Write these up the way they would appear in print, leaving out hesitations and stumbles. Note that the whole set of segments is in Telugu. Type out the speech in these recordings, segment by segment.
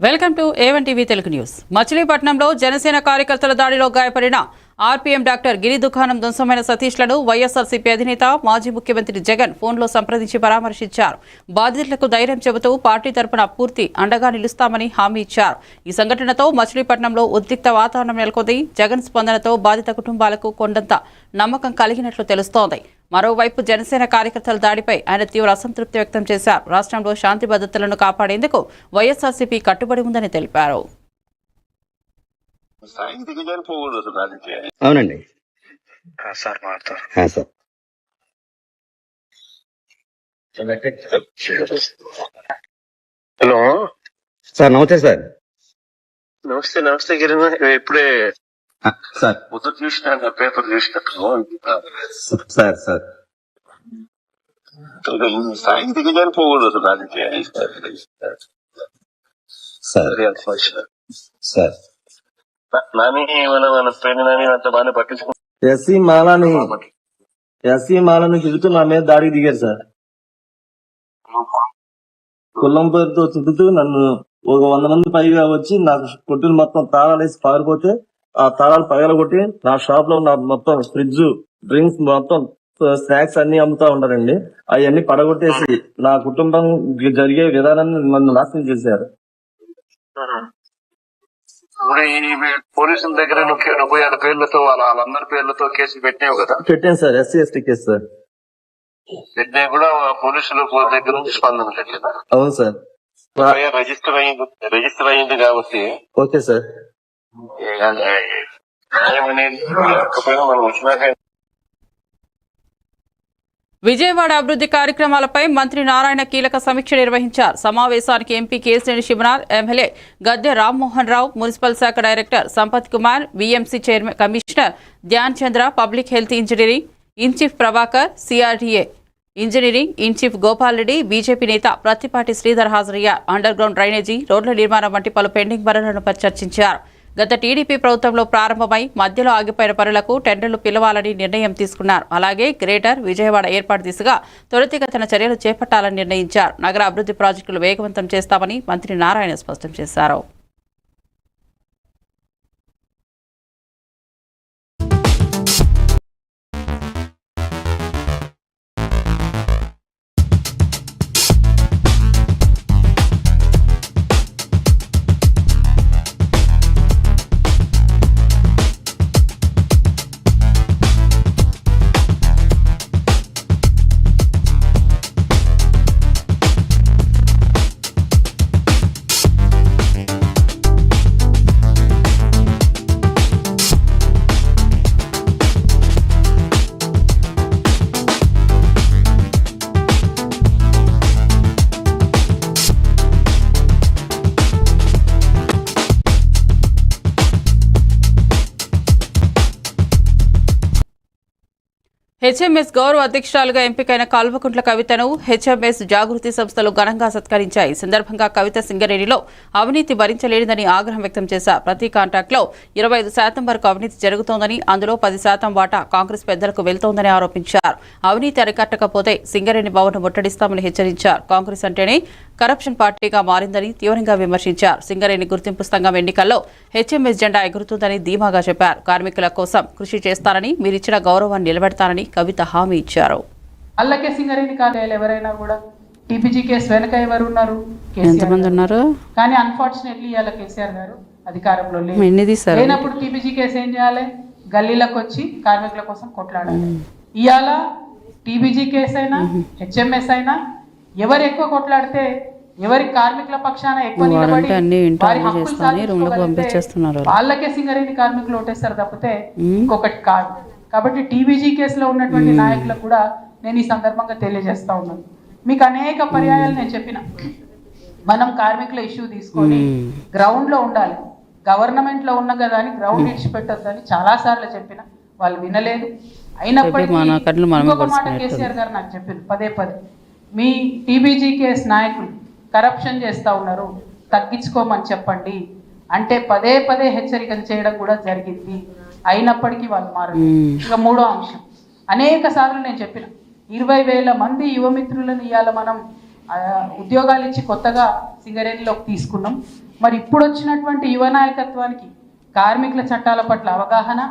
Welcome to A1 TV Telugu news. మచిలీపట్నంలో జనసేన కార్యకర్తల దాడిలో గాయపడిన ఆర్పీఎం డాక్టర్ గిరి దుకాణం ధ్వంసమైన సతీష్లను వైఎస్ఆర్సీపీ అధినేత మాజీ ముఖ్యమంత్రి జగన్ ఫోన్లో సంప్రదించి పరామర్శించారు. బాధితులకు ధైర్యం చెబుతూ పార్టీ తరపున పూర్తి అండగా నిలుస్తామని హామీ ఇచ్చారు. ఈ సంఘటనతో మచిలీపట్నంలో ఉద్రిక్త వాతావరణం నెలకొంది. జగన్ స్పందనతో బాధిత కుటుంబాలకు కొండంత నమ్మకం కలిగినట్లు తెలుస్తోంది. మరోవైపు జనసేన కార్యకర్తల దాడిపై ఆయన తీవ్ర అసంతృప్తి వ్యక్తం చేశారు. రాష్ట్రంలో శాంతి భద్రతలను కాపాడేందుకు వైఎస్ఆర్సీపీ కట్టుబడి ఉందని తెలిపారు. అవునండి సార్ మాట్లాడతారు. సార్ హలో సార్ నమస్తే సార్. నమస్తే నమస్తే కిరణ్, ఇప్పుడే సార్ పొద్దున చూసిన పేపర్ చూసినట్టు సార్ సార్ సాయంత్రం చనిపోకూడదు దానికి సార్ సార్ నాని మన ఫ్రెండ్ నాని అంత బాగానే పట్టించుకుంటాం. ఎస్సీ మాలను తిరుగుతూ నా మీద దాడికి దిగారు సార్. కుల్లం పేరుతో చుట్టూ నన్ను ఒక 100 మంది పైగా వచ్చి నాకు కొట్టిన మొత్తం తాళాలు వేసి పారిపోతే ఆ తాళాలు పగలగొట్టి నా షాప్ లో నా మొత్తం ఫ్రిడ్జ్ డ్రింక్స్ మొత్తం స్నాక్స్ అన్ని అమ్ముతా ఉన్నారండి. అవన్నీ పడగొట్టేసి నా కుటుంబం జరిగే విధానాన్ని నన్ను నాశనం చేశారు. పోలీసుల దగ్గర 36 పేర్లతో వాళ్ళందరి పేర్లతో కేసులు పెట్టినావు కదా? పెట్టాను sir, SC ST case sir. పెట్టినా కూడా పోలీసుల దగ్గర నుంచి స్పందన లేదు. అవును సార్, రిజిస్టర్ అయింది కాబట్టి ఓకే సార్. మనం వచ్చినాక విజయవాడ అభివృద్ధి కార్యక్రమాలపై మంత్రి నారాయణ కీలక సమీక్ష నిర్వహించారు. సమావేశానికి MP Kesineni Sivanath, MLA Gadde Rammohan Rao, municipal శాఖ director Sampath Kumar, VMC chairman commissioner Dhyan Chandra, public health engineering in chief Prabhakar, CRDA engineering in chief Gopal Reddy, BJP నేత ప్రత్తిపాటి శ్రీధర్ హాజరయ్యారు. అండర్ గ్రౌండ్ డ్రైనేజీ, రోడ్ల నిర్మాణం వంటి పలు పెండింగ్ పనులపై చర్చించారు. గత టీడీపీ ప్రభుత్వంలో ప్రారంభమై మధ్యలో ఆగిపోయిన పనులకు టెండర్లు పిలవాలని నిర్ణయం తీసుకున్నారు. అలాగే గ్రేటర్ విజయవాడ ఏర్పాటు దిశగా త్వరితగతిన చర్యలు చేపట్టాలని నిర్ణయించారు. నగర అభివృద్ధి ప్రాజెక్టులు వేగవంతం చేస్తామని మంత్రి నారాయణ స్పష్టం చేశారు. హెచ్ఎంఎస్ గౌరవ అధ్యక్షురాలుగా ఎంపికైన కల్వకుంట్ల కవితను హెచ్ఎంఎస్ జాగృతి సంస్థలు ఘనంగా సత్కరించాయి. ఈ సందర్భంగా కవిత సింగరేణిలో అవినీతి భరించలేనిదని ఆగ్రహం వ్యక్తం చేశారు. ప్రతి కాంట్రాక్ట్లో 25% వరకు అవినీతి జరుగుతోందని, అందులో 10% వాటా కాంగ్రెస్ పెద్దలకు వెళ్తోందని ఆరోపించారు. అవినీతి అరికట్టకపోతే సింగరేణి భవన్ ముట్టడిస్తామని హెచ్చరించారు. కాంగ్రెస్ అంటేనే కరప్షన్ పార్టీగా మారిందని తీవ్రంగా విమర్శించారు. సింగరేణి గుర్తింపు సంఘం ఎన్నికల్లో హెచ్ఎంఎస్ జెండా ఎగురుతుందని ధీమాగా చెప్పారు. కార్మికుల కోసం కృషి చేస్తానని, మీరిచ్చిన గౌరవాన్ని నిలబెడతానని కవిత హామీ ఇచ్చారు. అల్లకే సింగరేణి కార్యాలయాలు ఎవరైనా కూడా టీపీజీ కేసు వెనక ఎవరు ఉన్నారు? ఎంతమంది ఉన్నారు? కానీ అన్ఫార్చునేట్లీ ఇవాళ కేసీఆర్ గారు అధికారంలో లేనప్పుడు టీపీజీ కేసు ఏం చేయాలి? గల్లీలకు వచ్చి కార్మికుల కోసం కొట్లాడాలి. ఇవాళ టీబీజీ కేసు అయినా హెచ్ఎంఎస్ అయినా ఎవరు ఎక్కువ కొట్లాడితే, ఎవరి కార్మికుల పక్షాన ఎక్కువ నిలబడి వారి హక్కులు సాధించుకోగలిగితే వాళ్ళకే సింగరేణి కార్మికులు ఓటేస్తారు తప్పితే ఇంకొకటి కాదు. కాబట్టి టీబీజీ కేసులో ఉన్నటువంటి నాయకులకు కూడా నేను ఈ సందర్భంగా తెలియజేస్తా ఉన్నాను. మీకు అనేక పర్యాయాలు నేను చెప్పిన, మనం కార్మికుల ఇష్యూ తీసుకొని గ్రౌండ్ లో ఉండాలి. గవర్నమెంట్ లో ఉన్న కదా అని గ్రౌండ్ విడిచిపెట్టొద్దని చాలా సార్లు చెప్పిన, వాళ్ళు వినలేదు. అయినప్పటికీ ఇంకొక మాట కేసీఆర్ గారు నాకు చెప్పింది పదే, మీ టీబీజీ కేసు నాయకులు కరప్షన్ చేస్తూ ఉన్నారు, తగ్గించుకోమని చెప్పండి అంటే పదే హెచ్చరికలు చేయడం కూడా జరిగింది. అయినప్పటికీ వాళ్ళు మారలేదు. ఇక మూడో అంశం, అనేక సార్లు నేను చెప్పిన, 20,000 మంది యువమిత్రులను ఇవాళ మనం ఉద్యోగాలు ఇచ్చి కొత్తగా సింగరేణిలోకి తీసుకున్నాం. మరి ఇప్పుడు వచ్చినటువంటి యువ నాయకత్వానికి కార్మికుల చట్టాల పట్ల అవగాహన,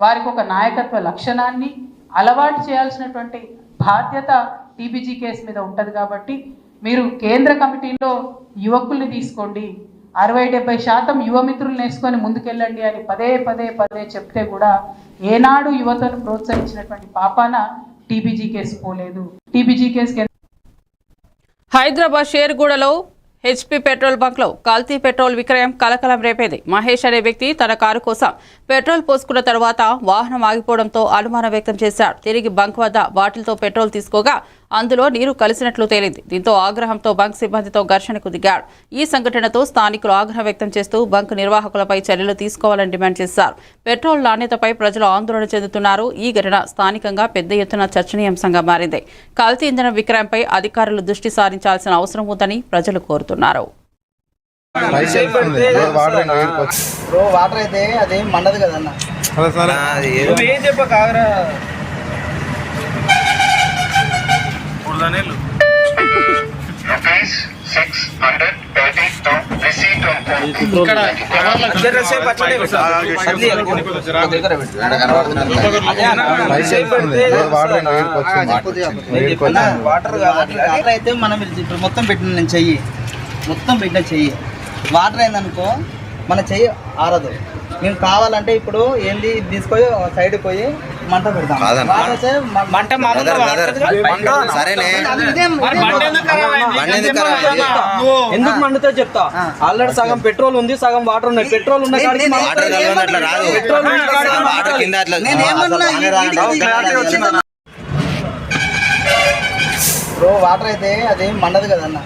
వారికి ఒక నాయకత్వ లక్షణాన్ని అలవాటు చేయాల్సినటువంటి బాధ్యత టీబీజీ కేసు మీద ఉంటుంది. కాబట్టి మీరు కేంద్ర కమిటీలో యువకుల్ని తీసుకోండి, 60-70% యువ మిత్రులను వేసుకొని ముందుకెళ్ళండి అని పదే చెప్తే కూడా ఏనాడు యువతను ప్రోత్సహించినటువంటి పాపాన టీబీజీ కేసు పోలేదు. టీబీజీ కేసు హైదరాబాద్ షేర్గూడలో హెచ్పీ పెట్రోల్ బంక్లో కల్తీ పెట్రోల్ విక్రయం కలకలం రేపేది. మహేష్ అనే వ్యక్తి తన కారు కోసం పెట్రోల్ పోసుకున్న తర్వాత వాహనం ఆగిపోవడంతో అనుమానం వ్యక్తం చేశాడు. తిరిగి బంక్ వద్ద బాటిల్తో పెట్రోల్ తీసుకోగా అందులో నీరు కలిసినట్లు తేలింది. దీంతో ఆగ్రహంతో బంక్ సిబ్బందితో ఘర్షణకు దిగాడు. ఈ సంఘటనతో స్థానికులు ఆగ్రహం వ్యక్తం చేస్తూ బంక్ నిర్వాహకులపై చర్యలు తీసుకోవాలని డిమాండ్ చేశారు. పెట్రోల్ నాణ్యతపై ప్రజలు ఆందోళన చెందుతున్నారు. ఈ ఘటన స్థానికంగా పెద్ద ఎత్తున చర్చనీయాంశంగా మారింది. కల్తీ ఇంధనం విక్రయంపై అధికారులు దృష్టి సారించాల్సిన అవసరం ఉందని ప్రజలు కోరుతున్నారు. వాటర్ అయితే అదేం మండదు కదన్న. వాటర్ అయితే మనం ఇప్పుడు మొత్తం పెట్టిన నేను చెయ్యి మొత్తం పెట్టిన చెయ్యి వాటర్ అయిందనుకో మన చెయ్యి ఆరదు. మేము కావాలంటే ఇప్పుడు ఏంది తీసుకొని సైడ్ పోయి మంట పెడతాం. ఎందుకు మండుతో చెప్తా. ఆల్రెడీ సగం పెట్రోల్ ఉంది, సగం వాటర్ ఉన్నాయి. పెట్రోల్ ఉన్న వాటర్ అయితే అదేం మండదు కదన్న.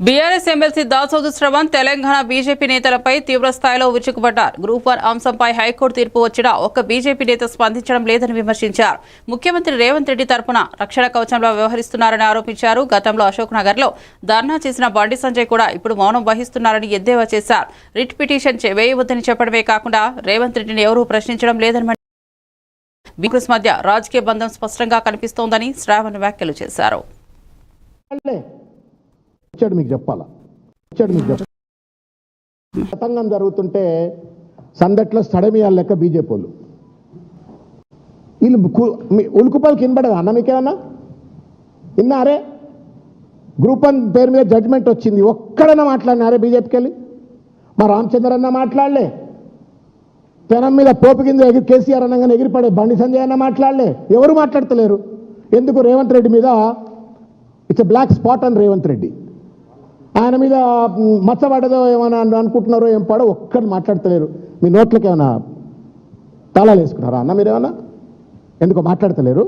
BRS MLC Dasoju Sravan Telangana BJP నేతలపై తీవ్ర స్థాయిలో విరుచుకుపడ్డారు. గ్రూప్ 1 అంశంపై హైకోర్టు తీర్పు వచ్చినా ఒక్క బీజేపీ నేత స్పందించడం లేదని విమర్శించారు. ముఖ్యమంత్రి రేవంత్ రెడ్డి తరపున రక్షణ కవచంలో వ్యవహరిస్తున్నారని ఆరోపించారు. గతంలో అశోక్ నగర్ లో ధర్నా చేసిన బండి సంజయ్ కూడా ఇప్పుడు మౌనం వహిస్తున్నారని ఎద్దేవా చేశారు. రిట్ పిటిషన్ వేయవద్దని చెప్పడమే కాకుండా రేవంత్ రెడ్డిని ఎవరూ ప్రశ్నించడం లేదని బీఆర్ఎస్ మధ్య రాజకీయ బంధం స్పష్టంగా కనిపిస్తోందని శ్రావణ్ వ్యాఖ్యలు చేశారు. మీకు చెప్పాలా తతంగం జరుగుతుంటే సందట్లో సడమియాల లెక్క బీజేపీ వాళ్ళు వీళ్ళు ఉలుకుపలు కినబడదా అన్న మీకేమన్నా విన్నారే? గ్రూప్ 1 పేరు మీద జడ్జిమెంట్ వచ్చింది, ఒక్కడన్నా మాట్లాడినారే బీజేపీకి వెళ్ళి? మా రామచంద్ర అన్న మాట్లాడలే, పెనం మీద పోపు కింద కేసీఆర్ అన్నగానే ఎగిరిపడే బండి సంజయ్ అన్న మాట్లాడలే, ఎవరు మాట్లాడతలేరు. ఎందుకు? రేవంత్ రెడ్డి మీద ఇట్స్ బ్లాక్ స్పాట్ అని రేవంత్ రెడ్డి ఆయన మీద మచ్చబడదో ఏమైనా అనుకుంటున్నారో ఏం పడో ఒక్కరిని మాట్లాడతలేరు. మీ నోట్లకి ఏమైనా తాళాలు వేసుకున్నారా అన్న మీరేమన్నా? ఎందుకో మాట్లాడతలేరు.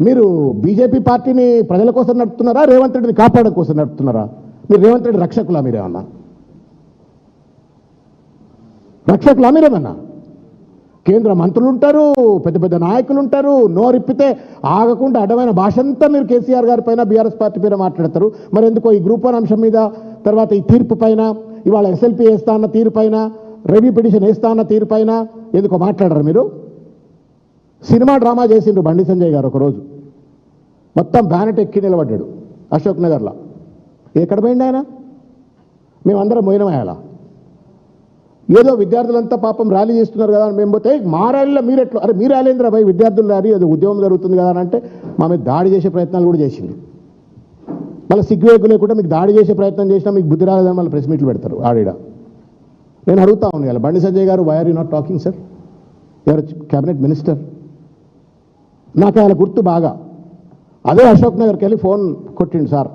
మీరు బీజేపీ పార్టీని ప్రజల కోసం నడుపుతున్నారా, రేవంత్ రెడ్డిని కాపాడడం కోసం నడుపుతున్నారా? మీరు రేవంత్ రెడ్డి రక్షకులా మీరేమన్నా? రక్షకులా మీరేమన్నా? కేంద్ర మంత్రులు ఉంటారు, పెద్ద పెద్ద నాయకులు ఉంటారు, నోరిప్పితే ఆగకుండా అడ్డమైన భాష అంతా మీరు కేసీఆర్ గారి పైన బీఆర్ఎస్ పార్టీ పైన మాట్లాడతారు. మరి ఎందుకో ఈ గ్రూప్ 1 అంశం మీద, తర్వాత ఈ తీర్పు పైన, ఇవాళ ఎస్ఎల్పీ వేస్తా అన్న తీరు పైన, రివ్యూ పిటిషన్ వేస్తా అన్న తీరు పైన ఎందుకో మాట్లాడరు మీరు? సినిమా డ్రామా చేసిండ్రు బండి సంజయ్ గారు. ఒకరోజు మొత్తం బ్యానెట్ ఎక్కి నిలబడ్డాడు అశోక్ నగర్లో. ఎక్కడ పోయింది ఆయన? మేమందరం పోయినమేయాల. ఏదో విద్యార్థులంతా పాపం ర్యాలీ చేస్తున్నారు కదా అని మేము పోతే మా ర్యాలీలో మీరు ఎట్లా, అరే మీ ర్యాలీ ఏంద్రా భయ్, విద్యార్థుల ర్యాలీ, అది ఉద్యమం జరుగుతుంది కదా అని అంటే మా మీద దాడి చేసే ప్రయత్నాలు కూడా చేసింది. మళ్ళీ సిగ్గువేగు లేకుండా మీకు దాడి చేసే ప్రయత్నం చేసినా మీకు బుద్ధి రాలేదని మళ్ళీ ప్రెస్ మీట్లు పెడతారు ఆడిడ. నేను అడుగుతా ఉన్నాను కదా, బండి సంజయ్ గారు, why are you not talking sir? Your cabinet minister. నాకు ఆయన గుర్తు బాగా. అదే అశోక్ నగర్కి వెళ్ళి ఫోన్ కొట్టిండు సార్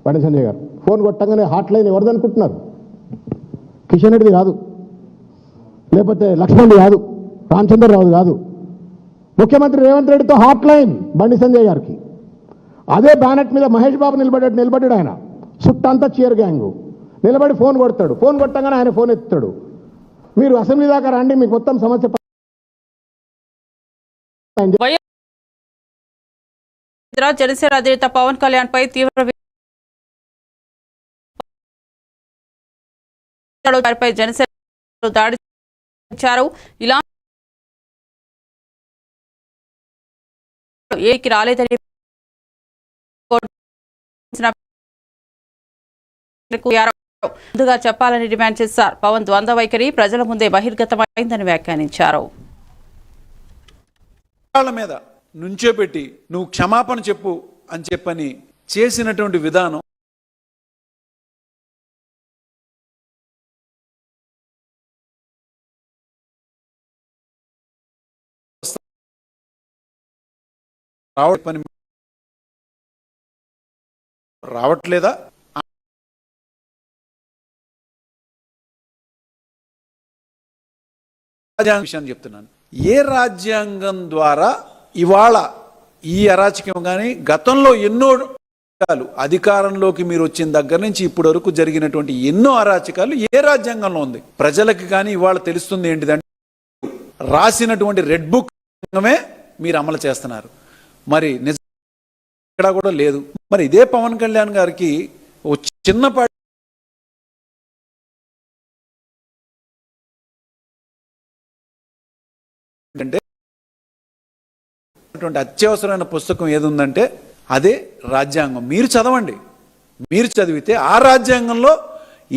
బండి సంజయ్ గారు. ఫోన్ కొట్టంగానే హాట్ లైన్ ఎవరిది అనుకుంటున్నారు? కిషన్ రెడ్డిది కాదు, లేకపోతే లక్ష్మణ్ కాదు, రామచంద్రరావు కాదు, ముఖ్యమంత్రి రేవంత్ రెడ్డితో హాట్ లైన్ బండి సంజయ్ గారికి. అదే బ్యానెట్ మీద మహేష్ బాబు నిలబడ్డాడు ఆయన, చుట్టంతా చీర్ గ్యాంగు నిలబడి ఫోన్ కొడతాడు. ఫోన్ కొట్టంగానే ఆయన ఫోన్ ఎత్తాడు. మీరు అసెంబ్లీ దాకా రండి, మీకు మొత్తం సమస్య. జనసేన అధినేత పవన్ కళ్యాణ్ పై తీవ్ర జనసేన దాడి ఇలా ఏకి రాలేదని ముందుగా చెప్పాలని డిమాండ్ చేశారు. పవన్ ద్వంద్వ వైఖరి ప్రజల ముందే బహిర్గతమైందని వ్యాఖ్యానించారు. మీద నుంచోబెట్టి నువ్వు క్షమాపణ చెప్పు అని చెప్పని చేసినటువంటి విధానం రావట్లేదా? విషయాన్ని చెప్తున్నాను. ఏ రాజ్యాంగం ద్వారా ఇవాళ ఈ అరాచకం కానీ గతంలో ఎన్నో అధికారంలోకి మీరు వచ్చిన దగ్గర నుంచి ఇప్పటి వరకు జరిగినటువంటి ఎన్నో అరాచకాలు ఏ రాజ్యాంగంలో ఉంది? ప్రజలకు కానీ ఇవాళ తెలుస్తుంది ఏంటిదంటే రాసినటువంటి రెడ్ బుక్ మీరు అమలు చేస్తున్నారు. మరి నిజం ఇక్కడ కూడా లేదు. మరి ఇదే పవన్ కళ్యాణ్ గారికి ఓ చిన్నపాటి అంటే అత్యవసరమైన పుస్తకం ఏది ఉందంటే అదే రాజ్యాంగం. మీరు చదవండి. మీరు చదివితే ఆ రాజ్యాంగంలో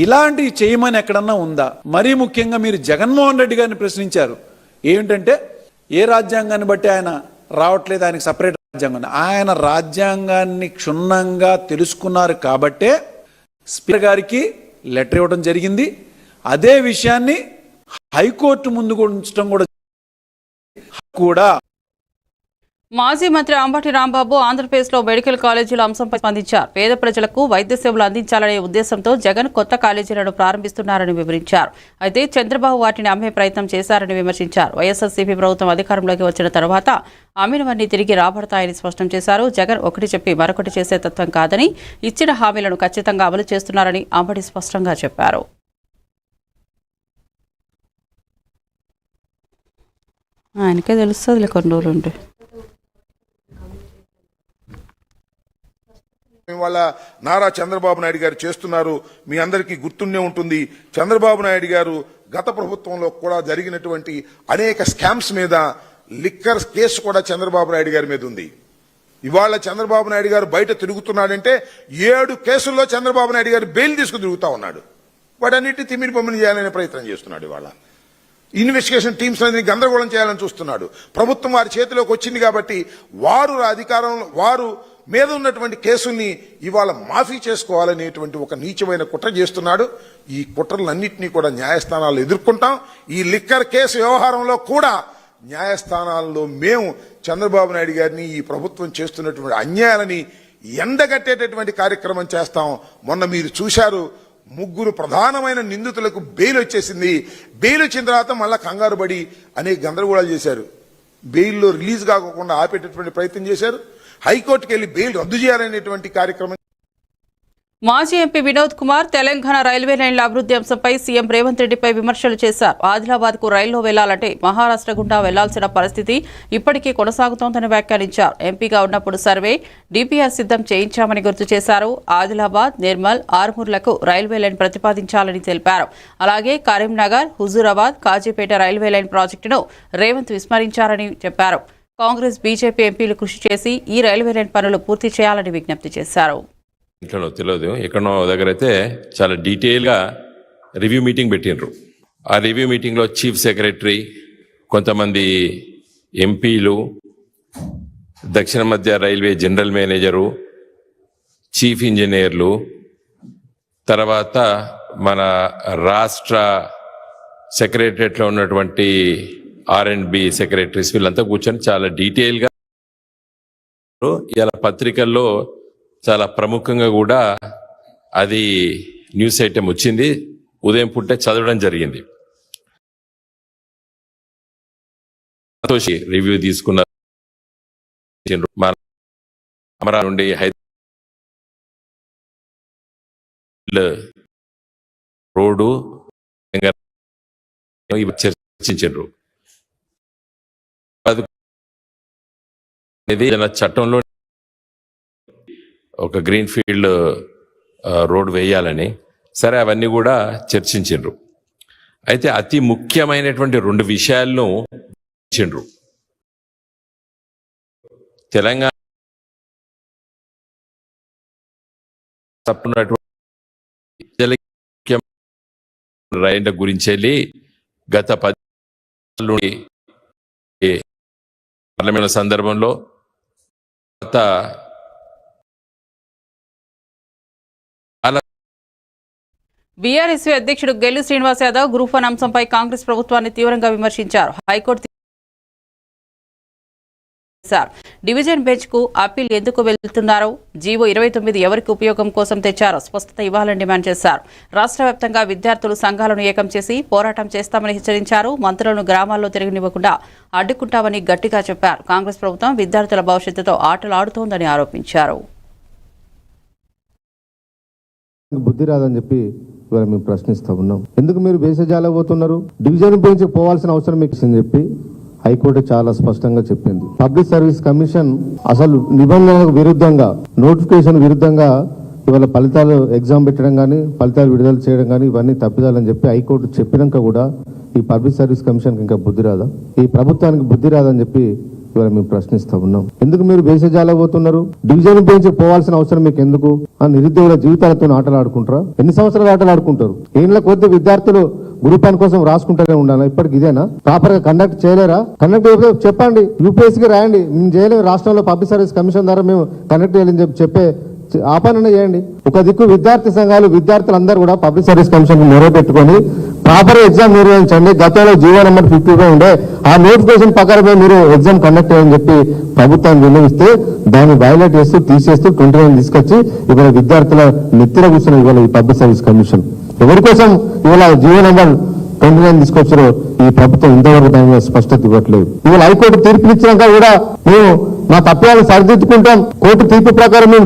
ఇలాంటివి చేయమని ఎక్కడన్నా ఉందా? మరీ ముఖ్యంగా మీరు జగన్మోహన్ రెడ్డి గారిని ప్రశ్నించారు. ఏమిటంటే ఏ రాజ్యాంగాన్ని బట్టి ఆయన రావట్లేదు, ఆయనకి సపరేట్ రాజ్యాంగం. ఆయన రాజ్యాంగాన్ని క్షుణ్ణంగా తెలుసుకున్నారు కాబట్టే స్పీకర్ గారికి లెటర్ ఇవ్వడం జరిగింది. అదే విషయాన్ని హైకోర్టు ముందు ఉంచడం కూడా. మాజీ మంత్రి అంబటి రాంబాబు ఆంధ్రప్రదేశ్లో మెడికల్ కాలేజీల అంశంపై స్పందించారు. పేద ప్రజలకు వైద్య సేవలు అందించాలనే ఉద్దేశంతో జగన్ కొత్త కాలేజీలను ప్రారంభిస్తున్నారని వివరించారు. అయితే చంద్రబాబు వాటిని అమ్మే ప్రయత్నం చేశారని విమర్శించారు. వైఎస్ఆర్సీపీ ప్రభుత్వం అధికారంలోకి వచ్చిన తర్వాత అమ్మినవన్నీ తిరిగి రాబడతాయని స్పష్టం చేశారు. జగన్ ఒకటి చెప్పి మరొకటి చేసే తత్వం కాదని, ఇచ్చిన హామీలను ఖచ్చితంగా అమలు చేస్తున్నారని అంబటి స్పష్టంగా చెప్పారు. ఆయనకే తెలుస్తుంది కొన్ని రోజులుంటే. వాళ్ళ నారా చంద్రబాబు నాయుడు గారు చేస్తున్నారు. మీ అందరికీ గుర్తుండే ఉంటుంది. చంద్రబాబు నాయుడు గారు గత ప్రభుత్వంలో కూడా జరిగినటువంటి అనేక స్కామ్స్ మీద లిక్కర్ కేసు కూడా చంద్రబాబు నాయుడు గారి మీద ఉంది. ఇవాళ చంద్రబాబు నాయుడు గారు బయట తిరుగుతున్నాడంటే 7 కేసుల్లో చంద్రబాబు నాయుడు గారు బెయిల్ తీసుకుని తిరుగుతా ఉన్నాడు. వాటన్నిటిని తిమ్మిరి బొమ్మని చేయాలనే ప్రయత్నం చేస్తున్నాడు. ఇవాళ ఇన్వెస్టిగేషన్ టీమ్స్ అనేది గందరగోళం చేయాలని చూస్తున్నాడు. ప్రభుత్వం వారి చేతిలోకి వచ్చింది కాబట్టి వారు అధికారంలో వారు మీద ఉన్నటువంటి కేసుల్ని ఇవాళ మాఫీ చేసుకోవాలనేటువంటి ఒక నీచమైన కుట్ర చేస్తున్నాడు. ఈ కుట్రలన్నింటినీ కూడా న్యాయస్థానాల్లో ఎదుర్కొంటాం. ఈ లిక్కర్ కేసు వ్యవహారంలో కూడా న్యాయస్థానాల్లో మేము చంద్రబాబు నాయుడు గారిని, ఈ ప్రభుత్వం చేస్తున్నటువంటి అన్యాయాలని ఎండగట్టేటటువంటి కార్యక్రమం చేస్తాం. మొన్న మీరు చూశారు, 3 ప్రధానమైన నిందితులకు బెయిల్ వచ్చేసింది. బెయిల్ వచ్చిన తర్వాత మళ్ళా కంగారు పడి అనేక గందరగోళాలు చేశారు. బెయిల్లో రిలీజ్ కాకుండా ఆపేటటువంటి ప్రయత్నం చేశారు. హైకోర్టుకి వెళ్లి బెయిల్ రద్దు చేయాలనేటువంటి కార్యక్రమం. మాజీ ఎంపీ వినోద్ కుమార్ తెలంగాణ రైల్వే లైన్ల అభివృద్ధి అంశంపై సీఎం రేవంత్ రెడ్డిపై విమర్శలు చేశారు. ఆదిలాబాద్ కు రైల్లో వెళ్లాలంటే మహారాష్ట్ర గుండా వెళ్లాల్సిన పరిస్థితి ఇప్పటికీ కొనసాగుతోందని వ్యాఖ్యానించారు. ఎంపీగా ఉన్నప్పుడు సర్వే, డిపిఆర్ సిద్ధం చేయించామని గుర్తు చేశారు. ఆదిలాబాద్, నిర్మల్, ఆర్మూర్లకు రైల్వే లైన్ ప్రతిపాదించాలని తెలిపారు. అలాగే కరీంనగర్, హుజూరాబాద్, కాజీపేట రైల్వే లైన్ ప్రాజెక్టును రేవంత్ విస్మరించారని చెప్పారు. కాంగ్రెస్, బీజేపీ ఎంపీలు కృషి చేసి ఈ రైల్వే లైన్ పనులు పూర్తి చేయాలని విజ్ఞప్తి చేశారు. ఇంట్లో తెలియదు, ఎక్కడో దగ్గర అయితే చాలా డీటెయిల్గా రివ్యూ మీటింగ్ పెట్టినరు. ఆ రివ్యూ మీటింగ్లో చీఫ్ సెక్రటరీ, కొంతమంది ఎంపీలు, దక్షిణ మధ్య రైల్వే జనరల్ మేనేజరు, చీఫ్ ఇంజనీర్లు, తర్వాత మన రాష్ట్ర సెక్రటరియట్లో ఉన్నటువంటి R&B సెక్రటరీస్, వీళ్ళంతా కూర్చొని చాలా డీటెయిల్గా ఇలా పత్రికల్లో చాలా ప్రముఖంగా కూడా అది న్యూస్ ఐటెం వచ్చింది. ఉదయం పుట్టే చదవడం జరిగింది. రివ్యూ తీసుకున్న అమరా నుండి రోడ్డు చర్చించారు. చట్టంలో ఒక గ్రీన్ ఫీల్డ్ రోడ్ వేయాలని, సరే అవన్నీ కూడా చర్చించిండ్రు. అయితే అతి ముఖ్యమైనటువంటి 2 విషయాలను చర్చిండ్రు. తెలంగాణ రైళ్ల గురించి వెళ్ళి గత 10 నుండి పార్లమెంట్ సందర్భంలో బీఆర్ఎస్ అధ్యక్షుడు గెల్లు శ్రీనివాస్ యాదవ్ గ్రూప్ 1 అంశంపై కాంగ్రెస్ ప్రభుత్వాన్ని తీవ్రంగా విమర్శించారు. హైకోర్టు డివిజన్ బెంచ్ కు అప్పీల్ ఎందుకు వెళ్తున్నారు, జీవో 29 ఎవరికి ఉపయోగం కోసం తెచ్చారో స్పష్టత ఇవ్వాలని డిమాండ్ చేశారు. రాష్ట్ర వ్యాప్తంగా విద్యార్థులు సంఘాలను ఏకం చేసి పోరాటం చేస్తామని హెచ్చరించారు. మంత్రులను గ్రామాల్లో తిరగనివ్వకుండా అడ్డుకుంటామని గట్టిగా చెప్పారు. కాంగ్రెస్ ప్రభుత్వం విద్యార్థుల భవిష్యత్తుతో ఆటలు ఆడుతోందని ఆరోపించారు. బుద్ధి రాదని చెప్పి ఇవాళ మేము ప్రశ్నిస్తా ఉన్నాం. ఎందుకు మీరు బేసజాల పోతున్నారు? డివిజన్ బెంచ్ పోవాల్సిన అవసరం మీకు అని చెప్పి హైకోర్టు చాలా స్పష్టంగా చెప్పింది. పబ్లిక్ సర్వీస్ కమిషన్ అసలు నిబంధనలకు విరుద్ధంగా, నోటిఫికేషన్ విరుద్ధంగా ఇవాళ ఫలితాలు ఎగ్జామ్ పెట్టడం కానీ, ఫలితాలు విడుదల చేయడం కానీ ఇవన్నీ తప్పిదాలని చెప్పి హైకోర్టు చెప్పినాక కూడా ఈ పబ్లిక్ సర్వీస్ కమిషన్కి ఇంకా బుద్ధి రాదా? ఈ ప్రభుత్వానికి బుద్ధి రాదని చెప్పి ఇవాళ మేము ప్రశ్నిస్తా ఉన్నాం. ఎందుకు మీరు బేసజాల పోతున్నారు? డివిజన్ బెంచ్ పోవాల్సిన అవసరం మీకు ఎందుకు? ఆ నిరుద్యోగుల జీవితాలతో ఆటలు ఆడుకుంటారా? ఎన్ని సంవత్సరాలు ఆటలు ఆడుకుంటారు? ఏళ్ళ కొద్ది విద్యార్థులు గ్రూప్ 1 కోసం రాసుకుంటూనే ఉండాలా? ఇప్పటికి ఇదేనా? ప్రాపర్ గా కండక్ట్ చేయలేరా? కండక్ట్ చెప్పండి, యూపీఎస్సీకి రాయండి. మేము చేయలేము, రాష్ట్రంలో పబ్లిక్ సర్వీస్ కమిషన్ ద్వారా మేము కండక్ట్ చేయాలని చెప్పే ఆపరణ చేయండి. ఒక దిక్కు విద్యార్థి సంఘాలు, విద్యార్థులందరూ కూడా పబ్లిక్ సర్వీస్ కమిషన్ కు మొర పెట్టుకొని ప్రాపర్ ఎగ్జామ్ నిర్వహించండి. గతంలో జీవో నెంబర్ 55 ఉండే ఆ నోటిఫికేషన్ ప్రకారమే మీరు ఎగ్జామ్ కండక్ట్ చేయని చెప్పి ప్రభుత్వాన్ని విన్నవిస్తే దాన్ని వైలేట్ చేస్తూ తీసేస్తూ 29 తీసుకొచ్చి ఇవాళ విద్యార్థుల నెత్తిన కూర్చున్న ఇవాళ ఈ పబ్లిక్ సర్వీస్ కమిషన్ ఎవరి కోసం ఇవాళ జీవో నెంబర్ 29 తీసుకొచ్చారో ఈ ప్రభుత్వం ఇంతవరకు దాని మీద స్పష్టత ఇవ్వట్లేదు. ఇవాళ హైకోర్టు తీర్పునిచ్చినాక కూడా మేము మా తప్పిదాలను సరిదిద్దుకుంటాం, కోర్టు తీర్పు ప్రకారం మేము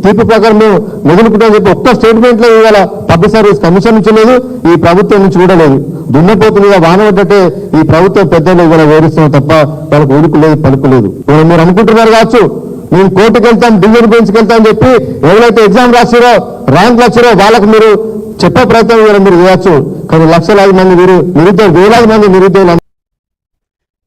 తీర్పు ప్రకారం మేము మొదలుకుంటాం చెప్పి ఒక్క స్టేట్మెంట్ లో ఇవాళ పబ్లిక్ సర్వీస్ కమిషన్ నుంచి లేదు, ఈ ప్రభుత్వం నుంచి కూడా లేదు. దున్నపోతు మీద వానబడ్డట్టే ఈ ప్రభుత్వం పెద్దలు ఇవాళ వివరిస్తున్నాం తప్ప వాళ్ళకు ఉడుకు లేదు, పలుకు లేదు. ఇవాళ మీరు అనుకుంటున్నారు కావచ్చు మేము కోర్టుకు వెళ్తాం, డివిజన్ బెంచ్కి వెళ్తాం అని చెప్పి ఎవరైతే ఎగ్జామ్ రాసిరో, ర్యాంక్ వచ్చారో వాళ్ళకు మీరు చెప్పే ప్రయత్నం కూడా మీరు చేయొచ్చు. కానీ లక్షలాది మంది నిరుద్యోగులు, వేలాది మంది నిరుద్యోగులు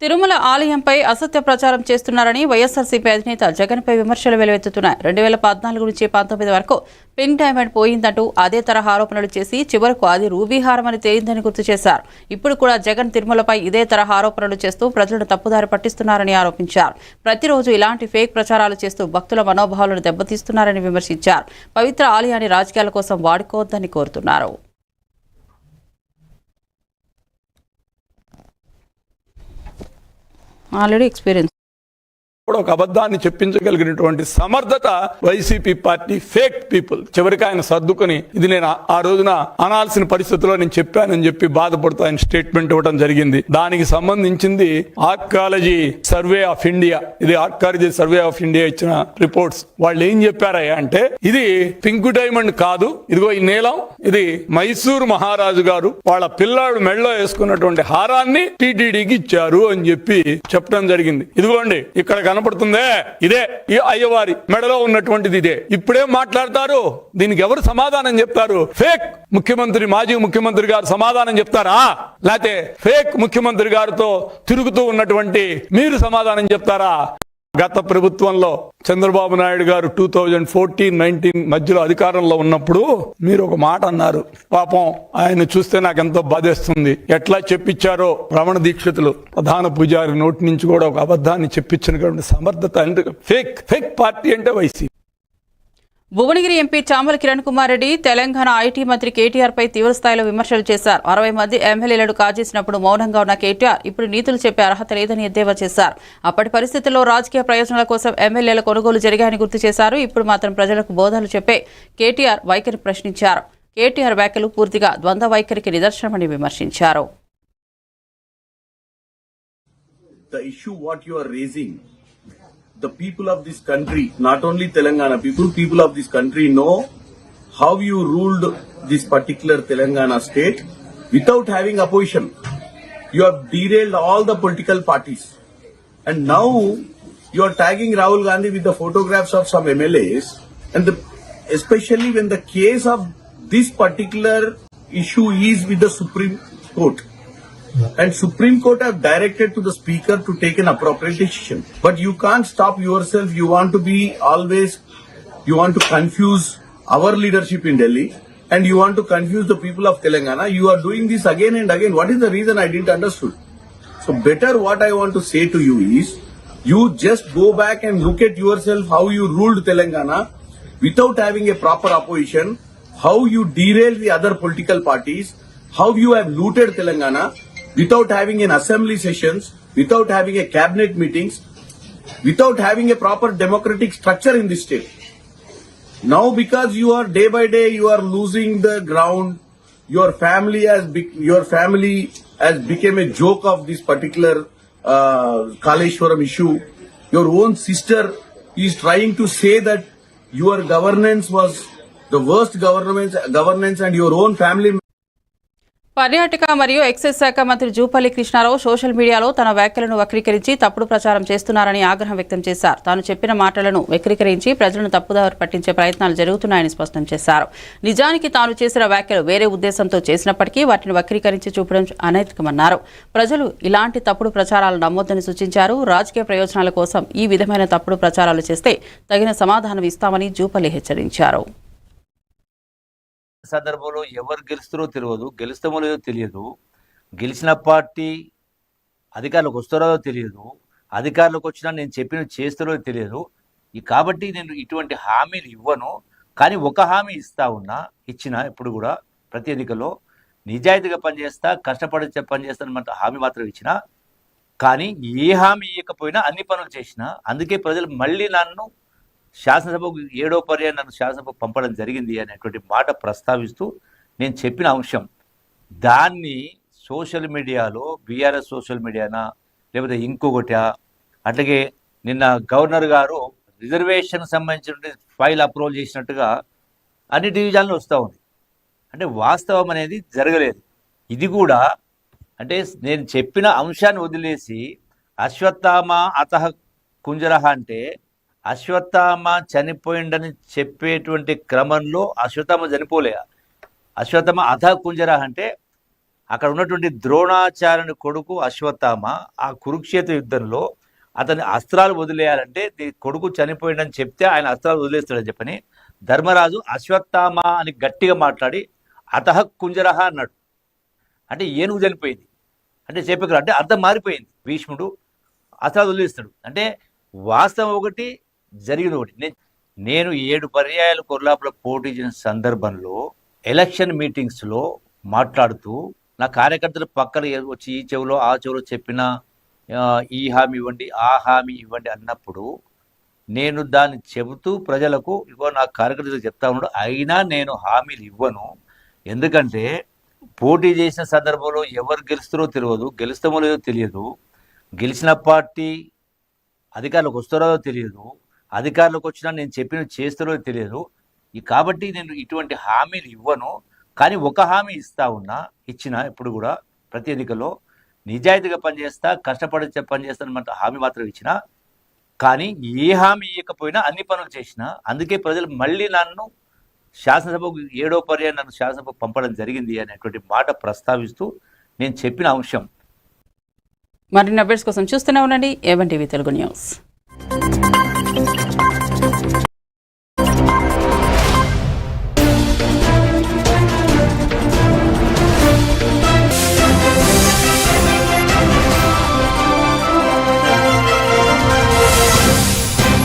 తిరుమల ఆలయంపై అసత్య ప్రచారం చేస్తున్నారని వైఎస్ఆర్సీపీ అధినేత జగన్పై విమర్శలు వెలువెత్తుతున్నాయి. 2014 నుంచి 19 వరకు పింక్ డైమండ్ పోయిందంటూ అదే తరహా ఆరోపణలు చేసి చివరకు అది రూబీహారం అని తేలిందని గుర్తు చేశారు. ఇప్పుడు కూడా జగన్ తిరుమలపై ఇదే తరహా ఆరోపణలు చేస్తూ ప్రజలను తప్పుదారి పట్టిస్తున్నారని ఆరోపించారు. ప్రతిరోజు ఇలాంటి ఫేక్ ప్రచారాలు చేస్తూ భక్తుల మనోభావాలను దెబ్బతీస్తున్నారని విమర్శించారు. పవిత్ర ఆలయాన్ని రాజకీయాల కోసం వాడుకోవద్దని కోరుతున్నారు. ఆల్రెడీ ఎక్స్పీరియన్స్ ఒక అబద్ధాన్ని చెప్పించగలిగినటువంటి సమర్థత వైసీపీ పార్టీ ఫేక్ పీపుల్. చివరికి ఆయన సర్దుకుని ఇది నేను ఆ రోజున అనాల్సిన పరిస్థితుల్లో నేను చెప్పానని చెప్పి బాధపడుతూ ఆయన స్టేట్మెంట్ ఇవ్వడం జరిగింది. దానికి సంబంధించింది ఆర్కాలజీ సర్వే ఆఫ్ ఇండియా, ఇది ఆర్కాలజీ సర్వే ఆఫ్ ఇండియా ఇచ్చిన రిపోర్ట్స్. వాళ్ళు ఏం చెప్పారయ్యా అంటే ఇది పింక్ డైమండ్ కాదు, ఇదిగో ఈ నీలం, ఇది మైసూరు మహారాజు గారు వాళ్ళ పిల్లాడు మెడలో వేసుకున్నటువంటి హారాన్ని టీటీడీకి ఇచ్చారు అని చెప్పి చెప్పడం జరిగింది. ఇదిగోండి ఇక్కడ కనపడుతుందే, ఇదే ఈ అయ్యవారి మెడలో ఉన్నటువంటిది, ఇదే. ఇప్పుడేం మాట్లాడతారు? దీనికి ఎవరు సమాధానం చెప్తారు? ఫేక్ ముఖ్యమంత్రి, మాజీ ముఖ్యమంత్రి గారు సమాధానం చెప్తారా? లేకపోతే ఫేక్ ముఖ్యమంత్రి గారితో తిరుగుతూ ఉన్నటువంటి మీరు సమాధానం చెప్తారా? గత ప్రభుత్వంలో చంద్రబాబు నాయుడు గారు 2014-19 మధ్యలో అధికారంలో ఉన్నప్పుడు మీరు ఒక మాట అన్నారు. పాపం ఆయన చూస్తే నాకెంతో బాధేస్తుంది. ఎట్లా చెప్పించారో రమణ దీక్షితులు ప్రధాన పూజారి నోటి నుంచి కూడా ఒక అబద్ధాన్ని చెప్పించిన సమర్థత. ఫేక్ పార్టీ అంటే YCP. Bhuvanagiri MP Chamala Kiran Kumar Reddy Telangana IT మంత్రి కేటీఆర్ పై తీవ్రస్థాయిలో విమర్శలు చేశారు. 60 మంది ఎమ్మెల్యేలను కాజేసినప్పుడు మౌనంగా ఉన్న కేటీఆర్ ఇప్పుడు నీతులు చెప్పే అర్హత లేదని ఎద్దేవా చేశారు. అప్పటి పరిస్థితుల్లో రాజకీయ ప్రయోజనాల కోసం ఎమ్మెల్యేల కొనుగోలు జరిగాయని గుర్తు చేశారు. ఇప్పుడు మాత్రం ప్రజలకు బోధనలు చెప్పే కేటీఆర్ వైఖరి ప్రశ్నించారు. కేటీఆర్ వ్యాఖ్యలు పూర్తిగా ద్వంద్వ వైఖరికి నిదర్శనమని విమర్శించారు. The people of this country, not only Telangana people of this country know how you ruled this particular Telangana state without having opposition. You have derailed all the political parties. And now you are tagging Rahul Gandhi with the photographs of some MLAs, and especially when the case of this particular issue is with the Supreme Court. And Supreme Court have directed to the Speaker to take an appropriate decision. But you can't stop yourself. You want to be always, you want to confuse our leadership in Delhi and you want to confuse the people of Telangana. You are doing this again and again. What is the reason? I didn't understood. So better what I want to say to you is, you just go back and look at yourself how you ruled Telangana without having a proper opposition, how you derailed the other political parties, how you have looted Telangana without having an assembly sessions, without having a cabinet meetings, without having a proper democratic structure in this state. Now because you are day by day you are losing the ground, your family has become a joke of this particular Kaleshwaram issue. Your own sister is trying to say that your governance was the worst governance and your own family. పర్యాటక మరియు ఎక్సైజ్ శాఖ మంత్రి జూపల్లి కృష్ణారావు సోషల్ మీడియాలో తన వ్యాఖ్యలను వక్రీకరించి తప్పుడు ప్రచారం చేస్తున్నారని ఆగ్రహం వ్యక్తం చేశారు. తాను చెప్పిన మాటలను వక్రీకరించి ప్రజలను తప్పుదారి పట్టించే ప్రయత్నాలు జరుగుతున్నాయని స్పష్టం చేశారు. నిజానికి తాను చేసిన వ్యాఖ్యలు వేరే ఉద్దేశంతో చేసినప్పటికీ వాటిని వక్రీకరించి చూపడం అనైతికమన్నారు. ప్రజలు ఇలాంటి తప్పుడు ప్రచారాలు నమ్మొద్దని సూచించారు. రాజకీయ ప్రయోజనాల కోసం ఈ విధమైన తప్పుడు ప్రచారాలు చేస్తే తగిన సమాధానం ఇస్తామని జూపల్లి హెచ్చరించారు. సందర్భంలో ఎవరు గెలుస్తారో తెలియదు, గెలుస్తామో లేదో తెలియదు, గెలిచిన పార్టీ అధికారులకు వస్తారో తెలియదు, అధికారులకు వచ్చినా నేను చెప్పిన చేస్తారో తెలియదు. కాబట్టి నేను ఇటువంటి హామీలు ఇవ్వను. కానీ ఒక హామీ ఇస్తా ఉన్నా, ఇచ్చిన ఇప్పుడు కూడా ప్రతి ఎన్నికల్లో నిజాయితీగా పనిచేస్తా, కష్టపడి పనిచేస్తానన్నమాట హామీ మాత్రం ఇచ్చిన. కానీ ఏ హామీ ఇవ్వకపోయినా అన్ని పనులు చేసిన. అందుకే ప్రజలు మళ్ళీ నన్ను శాసనసభకు 7వ పర్యాయం నన్ను శాసనసభకు పంపడం జరిగింది అనేటువంటి మాట ప్రస్తావిస్తూ నేను చెప్పిన అంశం, దాన్ని సోషల్ మీడియాలో బీఆర్ఎస్ సోషల్ మీడియానా లేకపోతే ఇంకొకట, అట్లాగే నిన్న గవర్నర్ గారు రిజర్వేషన్ సంబంధించిన ఫైల్ అప్రూవల్ చేసినట్టుగా అన్ని డివిజన్లు వస్తూ ఉంది. అంటే వాస్తవం అనేది జరగలేదు. ఇది కూడా అంటే నేను చెప్పిన అంశాన్ని వదిలేసి అశ్వత్థామ అతః కుంజరహ అంటే అశ్వత్థామ చనిపోయిండని చెప్పేటువంటి క్రమంలో అశ్వత్థామ చనిపోలే. అశ్వత్థామ అథ కుంజర అంటే అక్కడ ఉన్నటువంటి ద్రోణాచార్యుని కొడుకు అశ్వత్థామ ఆ కురుక్షేత్ర యుద్ధంలో అతని అస్త్రాలు వదిలేయాలంటే కొడుకు చనిపోయిండని చెప్తే ఆయన అస్త్రాలు వదిలేస్తాడని చెప్పని ధర్మరాజు అశ్వత్థామ అని గట్టిగా మాట్లాడి అతః కుంజరహ అన్నాడు. అంటే ఏనుగు చనిపోయింది అంటే చెప్పగలరు, అంటే అర్థం మారిపోయింది. భీష్ముడు అస్త్రాలు వదిలేస్తాడు అంటే వాస్తవం ఒకటి, జరిగిన ఒకటి. నేను 7 పర్యాయాలు కొర్లాపులో పోటీ చేసిన సందర్భంలో ఎలక్షన్ మీటింగ్స్లో మాట్లాడుతూ నా కార్యకర్తలు పక్కన వచ్చి ఈ చెవిలో ఆ చెవిలో చెప్పిన ఈ హామీ ఇవ్వండి ఆ హామీ ఇవ్వండి అన్నప్పుడు నేను దాన్ని చెబుతూ ప్రజలకు ఇగో నా కార్యకర్తలు చెప్తా ఉన్నాడు. అయినా నేను హామీలు ఇవ్వను. ఎందుకంటే పోటీ చేసిన సందర్భంలో ఎవరు గెలుస్తారో తెలియదు, గెలుస్తామో లేదో తెలియదు, గెలిచిన పార్టీ అధికారులకు వస్తారో తెలియదు, అధికారులకు వచ్చినా నేను చెప్పిన చేస్తారో తెలియదు. కాబట్టి నేను ఇటువంటి హామీలు ఇవ్వను. కానీ ఒక హామీ ఇస్తా ఉన్నా, ఇచ్చిన ఇప్పుడు కూడా ప్రతి ఎన్నికల్లో నిజాయితీగా పనిచేస్తా, కష్టపడి పనిచేస్తానన్నమాట హామీ మాత్రం ఇచ్చిన. కానీ ఏ హామీ ఇవ్వకపోయినా అన్ని పనులు చేసిన. అందుకే ప్రజలు మళ్ళీ నన్ను శాసనసభకు 7వ పర్యాయం నన్ను శాసనసభకు పంపడం జరిగింది అనేటువంటి మాట ప్రస్తావిస్తూ నేను చెప్పిన అంశం. మరిన్ని అప్డేట్స్ కోసం చూస్తూనే ఉండండి ఏవన్ టీవీ తెలుగు న్యూస్.